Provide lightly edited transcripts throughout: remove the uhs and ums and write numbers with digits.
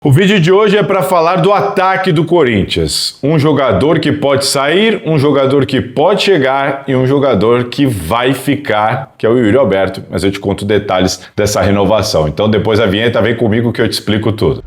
O vídeo de hoje é para falar do ataque do Corinthians. Um jogador que pode sair, um jogador que pode chegar e um jogador que vai ficar, que é o Yuri Alberto, mas eu te conto detalhes dessa renovação. Então depois da vinheta vem comigo que eu te explico tudo.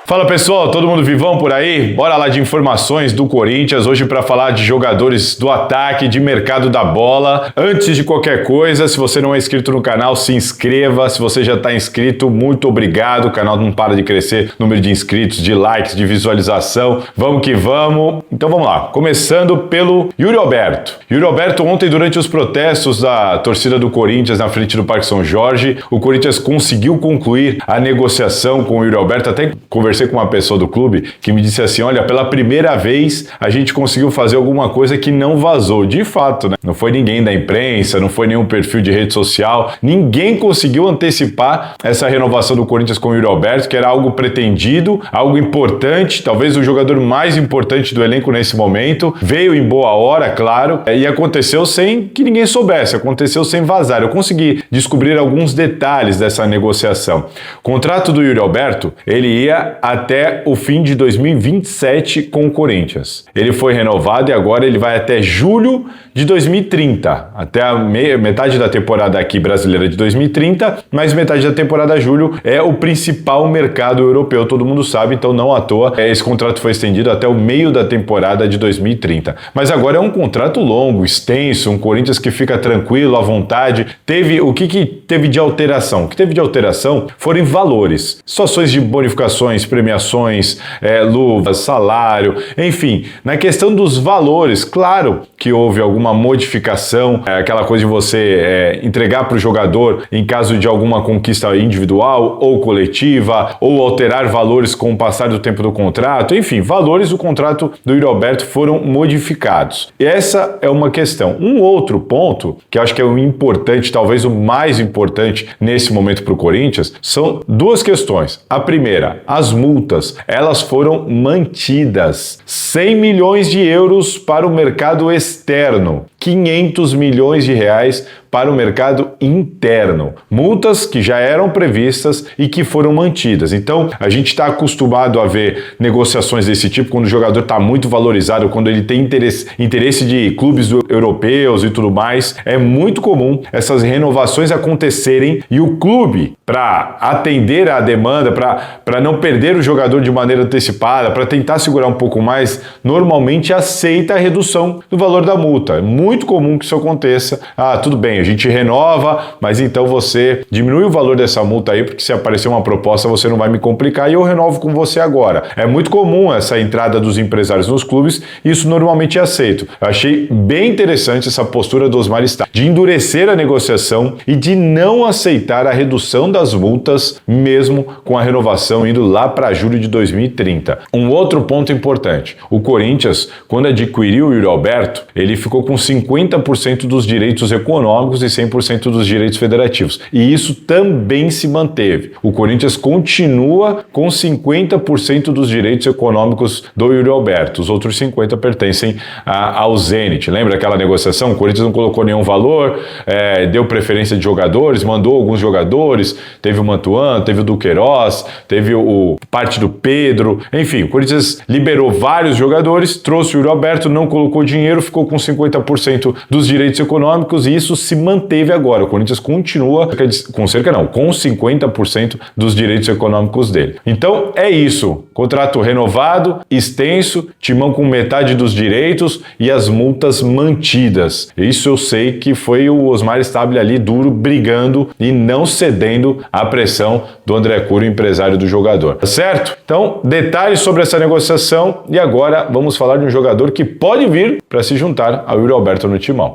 Fala pessoal, todo mundo vivão por aí? Bora lá de informações do Corinthians, hoje para falar de jogadores do ataque, de mercado da bola. Antes de qualquer coisa, se você não é inscrito no canal, se inscreva. Se você já está inscrito, muito obrigado. O canal não para de crescer, número de inscritos, de likes, de visualização. Vamos que vamos. Então vamos lá, começando pelo Yuri Alberto. Yuri Alberto, ontem durante os protestos da torcida do Corinthians na frente do Parque São Jorge, o Corinthians conseguiu concluir a negociação com o Yuri Alberto. Até conversei com uma pessoa do clube que me disse assim, olha, pela primeira vez a gente conseguiu fazer alguma coisa que não vazou. De fato, né? Não foi ninguém da imprensa, não foi nenhum perfil de rede social, ninguém conseguiu antecipar essa renovação do Corinthians com o Yuri Alberto, que era algo pretendido, algo importante, talvez o jogador mais importante do elenco nesse momento. Veio em boa hora, claro, e aconteceu sem que ninguém soubesse, aconteceu sem vazar. Eu consegui descobrir alguns detalhes dessa negociação. O contrato do Yuri Alberto, ele ia até o fim de 2027 com o Corinthians. Ele foi renovado e agora ele vai até julho de 2030, até a metade da temporada aqui brasileira de 2030, mas metade da temporada julho é o principal mercado europeu, todo mundo sabe, então não à toa esse contrato foi estendido até o meio da temporada de 2030. Mas agora é um contrato longo, extenso, um Corinthians que fica tranquilo, à vontade. O que teve de alteração? O que teve de alteração foram valores, situações de bonificações, premiações, luvas, salário, enfim, na questão dos valores, claro que houve alguma modificação, aquela coisa de você entregar para o jogador em caso de alguma conquista individual ou coletiva, ou alterar valores com o passar do tempo do contrato, enfim, valores do contrato do Yuri Alberto foram modificados. E essa é uma questão. Um outro ponto, que eu acho que é o importante, talvez o mais importante nesse momento para o Corinthians, são duas questões. A primeira, as multas, elas foram mantidas. 100 milhões de euros para o mercado externo, 500 milhões de reais para o mercado interno. Multas que já eram previstas e que foram mantidas. Então, a gente está acostumado a ver negociações desse tipo quando o jogador está muito valorizado, quando ele tem interesse de clubes europeus e tudo mais. É muito comum essas renovações acontecerem e o clube, para atender à demanda, para não perder o jogador de maneira antecipada, para tentar segurar um pouco mais, normalmente aceita a redução do valor da multa. É muito comum que isso aconteça. Ah, tudo bem, a gente renova, mas então você diminui o valor dessa multa aí, porque se aparecer uma proposta você não vai me complicar e eu renovo com você agora. É muito comum essa entrada dos empresários nos clubes e isso normalmente é aceito. Eu achei bem interessante essa postura do Osmar Stagni, de endurecer a negociação e de não aceitar a redução das multas, mesmo com a renovação indo lá para julho de 2030. Um outro ponto importante, o Corinthians, quando adquiriu o Yuri Alberto, ele ficou com 50% dos direitos econômicos e 100% dos direitos federativos. E isso também se manteve. O Corinthians continua com 50% dos direitos econômicos do Yuri Alberto. Os outros 50% pertencem ao Zenit. Lembra aquela negociação? O Corinthians não colocou nenhum valor, deu preferência de jogadores, mandou alguns jogadores, teve o Mantuan, teve o Duqueiroz, teve parte do Pedro, enfim, o Corinthians liberou vários jogadores, trouxe o Yuri Alberto, não colocou dinheiro, ficou com 50% dos direitos econômicos e isso se manteve agora. O Corinthians continua com 50% dos direitos econômicos dele. Então é isso, contrato renovado, extenso, timão com metade dos direitos e as multas mantidas. Isso eu sei que foi o Osmar Stagni ali duro, brigando e não cedendo à pressão do André Cury, empresário do jogador. Tá certo? Então, detalhes sobre essa negociação e agora vamos falar de um jogador que pode vir para se juntar ao Yuri Alberto no timão.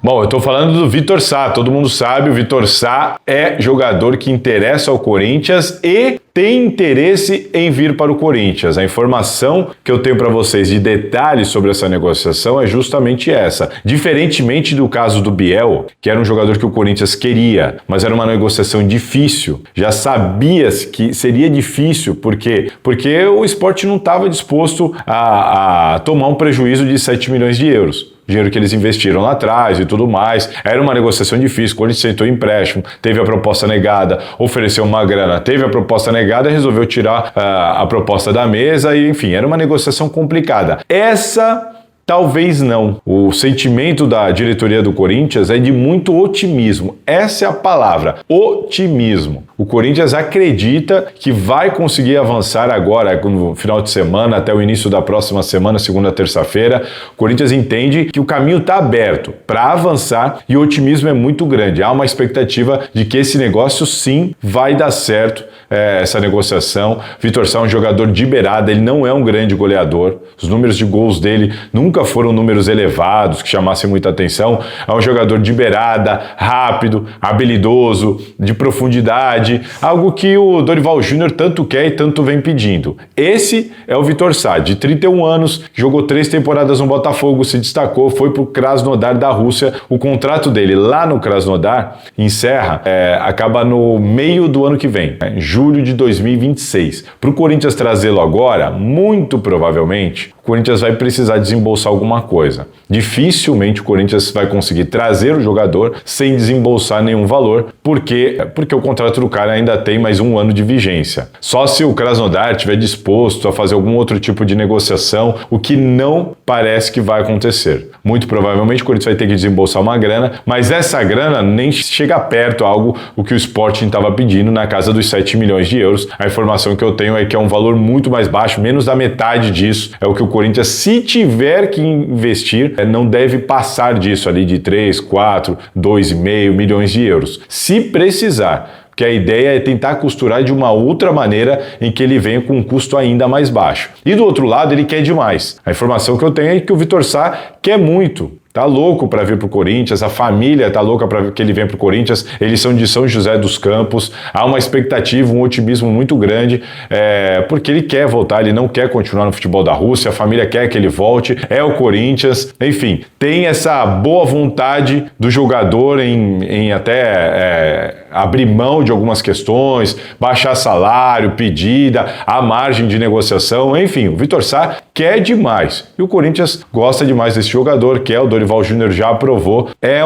Bom, eu tô falando do Vitor Sá, todo mundo sabe, o Vitor Sá é jogador que interessa ao Corinthians e tem interesse em vir para o Corinthians. A informação que eu tenho para vocês de detalhes sobre essa negociação é justamente essa. Diferentemente do caso do Biel, que era um jogador que o Corinthians queria, mas era uma negociação difícil, já sabias que seria difícil, porque o Sport não estava disposto a tomar um prejuízo de 7 milhões de euros. Dinheiro que eles investiram lá atrás e tudo mais. Era uma negociação difícil. Quando ele sentou empréstimo, teve a proposta negada, ofereceu uma grana, teve a proposta negada, resolveu tirar a proposta da mesa e, enfim, era uma negociação complicada. Essa... talvez não. O sentimento da diretoria do Corinthians é de muito otimismo. Essa é a palavra, otimismo. O Corinthians acredita que vai conseguir avançar agora, no final de semana, até o início da próxima semana, segunda, terça-feira. O Corinthians entende que o caminho está aberto para avançar e o otimismo é muito grande. Há uma expectativa de que esse negócio, sim, vai dar certo, essa negociação. Vitor Sá é um jogador de beirada, ele não é um grande goleador. Os números de gols dele nunca foram números elevados, que chamassem muita atenção. É um jogador de beirada, rápido, habilidoso, de profundidade, algo que o Dorival Júnior tanto quer e tanto vem pedindo. Esse é o Vitor Sá, de 31 anos, jogou 3 temporadas no Botafogo, se destacou, foi para o Krasnodar da Rússia. O contrato dele lá no Krasnodar encerra, acaba no meio do ano que vem, em julho de 2026. Para o Corinthians trazê-lo agora, muito provavelmente, o Corinthians vai precisar desembolsar alguma coisa. Dificilmente o Corinthians vai conseguir trazer o jogador sem desembolsar nenhum valor, porque o contrato do cara ainda tem mais 1 ano de vigência. Só se o Krasnodar estiver disposto a fazer algum outro tipo de negociação, o que não parece que vai acontecer. Muito provavelmente o Corinthians vai ter que desembolsar uma grana, mas essa grana nem chega perto a o que o Sporting estava pedindo, na casa dos 7 milhões de euros. A informação que eu tenho é que é um valor muito mais baixo, menos da metade disso é o que o Corinthians, se tiver que investir, não deve passar disso ali de 3, 4, 2,5 milhões de euros. Se precisar, porque a ideia é tentar costurar de uma outra maneira em que ele venha com um custo ainda mais baixo. E do outro lado, ele quer demais. A informação que eu tenho é que o Vitor Sá quer muito. Tá louco para vir pro Corinthians, a família tá louca para que ele venha pro Corinthians, eles são de São José dos Campos, há uma expectativa, um otimismo muito grande, porque ele quer voltar, ele não quer continuar no futebol da Rússia, a família quer que ele volte, é o Corinthians, enfim, tem essa boa vontade do jogador em até abrir mão de algumas questões, baixar salário, pedida, a margem de negociação, enfim, o Vitor Sá quer demais, e o Corinthians gosta demais desse jogador, que é o Dorival Júnior já aprovou. É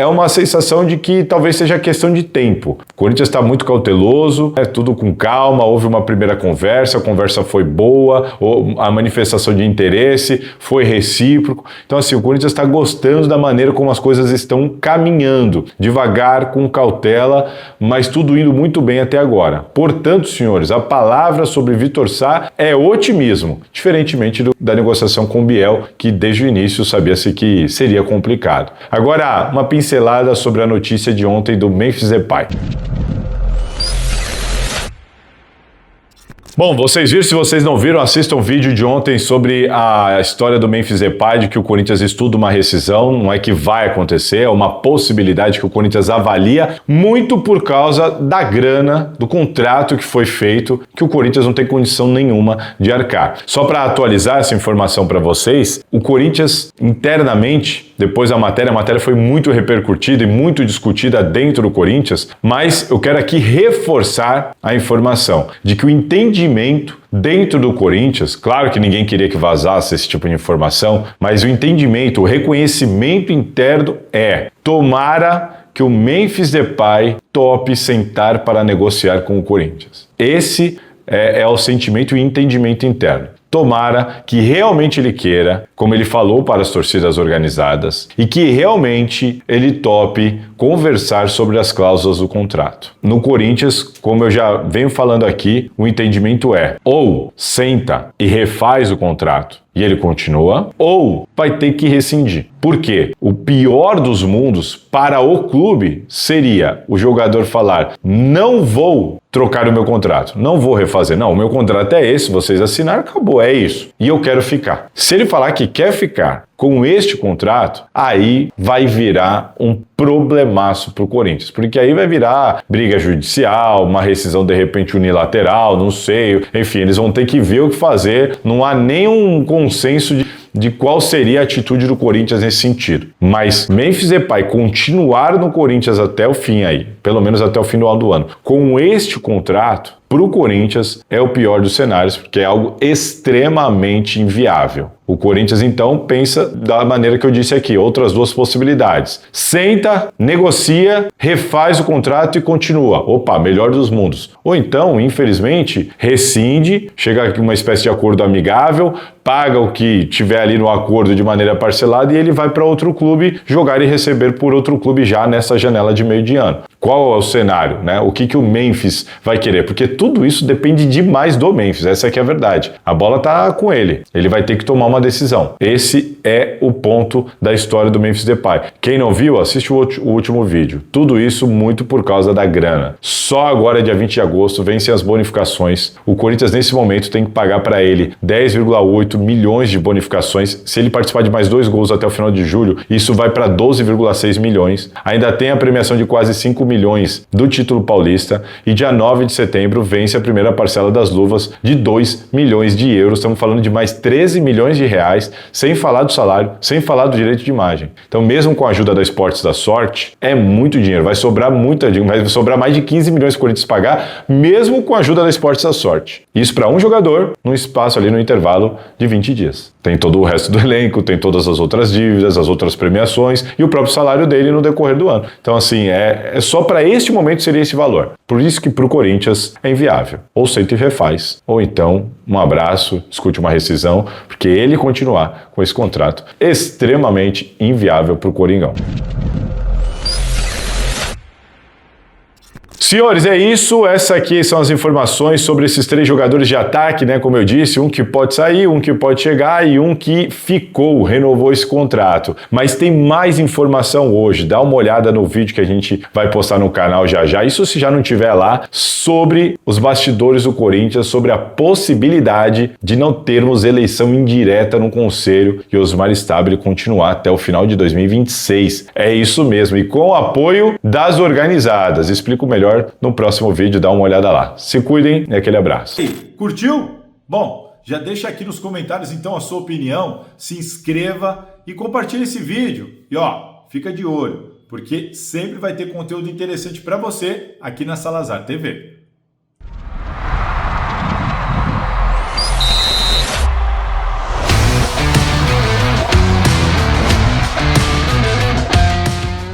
uma sensação de que talvez seja questão de tempo. O Corinthians está muito cauteloso, tudo com calma, houve uma primeira conversa, a conversa foi boa, a manifestação de interesse foi recíproco. Então, assim, o Corinthians está gostando da maneira como as coisas estão caminhando, devagar, com cautela, mas tudo indo muito bem até agora. Portanto, senhores, a palavra sobre Vitor Sá é otimismo, diferentemente da negociação com o Biel, que desde o início sabia-se que seria complicado. Agora, uma pincelada sobre a notícia de ontem do Memphis Depay. Bom, vocês viram, se vocês não viram, assistam o vídeo de ontem sobre a história do Memphis Depay, de que o Corinthians estuda uma rescisão, não é que vai acontecer, é uma possibilidade que o Corinthians avalia, muito por causa da grana, do contrato que foi feito, que o Corinthians não tem condição nenhuma de arcar. Só para atualizar essa informação para vocês, o Corinthians internamente, depois da matéria, a matéria foi muito repercutida e muito discutida dentro do Corinthians, mas eu quero aqui reforçar a informação de que o entendimento dentro do Corinthians, claro que ninguém queria que vazasse esse tipo de informação, mas o entendimento, o reconhecimento interno tomara que o Memphis Depay tope sentar para negociar com o Corinthians. Esse é o sentimento e entendimento interno. Tomara que realmente ele queira, como ele falou para as torcidas organizadas, e que realmente ele tope conversar sobre as cláusulas do contrato. No Corinthians, como eu já venho falando aqui, o entendimento é ou senta e refaz o contrato e ele continua, ou vai ter que rescindir. Por quê? O pior dos mundos para o clube seria o jogador falar: não vou trocar o meu contrato, não vou refazer, não, o meu contrato é esse, vocês assinaram, acabou, falou, é isso, e eu quero ficar. Se ele falar que quer ficar com este contrato, aí vai virar um problemaço pro Corinthians, porque aí vai virar briga judicial, uma rescisão de repente unilateral, não sei, enfim, eles vão ter que ver o que fazer, não há nenhum consenso de qual seria a atitude do Corinthians nesse sentido. Mas Memphis Depay continuar no Corinthians até o fim aí, pelo menos até o final do ano, com este contrato, para o Corinthians é o pior dos cenários, porque é algo extremamente inviável. O Corinthians, então, pensa da maneira que eu disse aqui, outras duas possibilidades. Senta, negocia, refaz o contrato e continua. Opa, melhor dos mundos. Ou então, infelizmente, rescinde, chega aqui uma espécie de acordo amigável, paga o que tiver ali no acordo de maneira parcelada e ele vai para outro clube jogar e receber por outro clube já nessa janela de meio de ano. Qual é o cenário, né? O que o Memphis vai querer? Porque tudo isso depende demais do Memphis, essa aqui é a verdade. A bola tá com ele, ele vai ter que tomar uma decisão. Esse é o ponto da história do Memphis Depay. Quem não viu, assiste o último vídeo. Tudo isso muito por causa da grana. Só agora, dia 20 de agosto, vencem as bonificações. O Corinthians, nesse momento, tem que pagar para ele 10,8 milhões de bonificações. Se ele participar de mais 2 gols até o final de julho, isso vai para 12,6 milhões. Ainda tem a premiação de quase 5 milhões do título paulista. E dia 9 de setembro vence a primeira parcela das luvas de 2 milhões de euros. Estamos falando de mais 13 milhões de reais, sem falar do salário, sem falar do direito de imagem. Então, mesmo com a ajuda da Esportes da Sorte, é muito dinheiro. Vai sobrar mais de 15 milhões para o Corinthians pagar, mesmo com a ajuda da Esportes da Sorte. Isso para um jogador, num espaço ali no intervalo de 20 dias. Tem todo o resto do elenco, tem todas as outras dívidas, as outras premiações e o próprio salário dele no decorrer do ano. Então, assim, é só para este momento seria esse valor. Por isso que para o Corinthians é inviável. Ou senta e refaz, ou então um abraço, discute uma rescisão, porque ele continuar com esse contrato extremamente inviável para o Coringão. Senhores, é isso. Essas aqui são as informações sobre esses 3 jogadores de ataque, né? Como eu disse, um que pode sair, um que pode chegar e um que ficou, renovou esse contrato. Mas tem mais informação hoje. Dá uma olhada no vídeo que a gente vai postar no canal já já. Isso se já não tiver lá, sobre os bastidores do Corinthians, sobre a possibilidade de não termos eleição indireta no Conselho e Osmar Stabile continuar até o final de 2026. É isso mesmo. E com o apoio das organizadas. Explico melhor no próximo vídeo, dá uma olhada lá. Se cuidem e aquele abraço. Curtiu? Bom, já deixa aqui nos comentários então a sua opinião, se inscreva e compartilhe esse vídeo. E ó, fica de olho, porque sempre vai ter conteúdo interessante para você aqui na Salazar TV.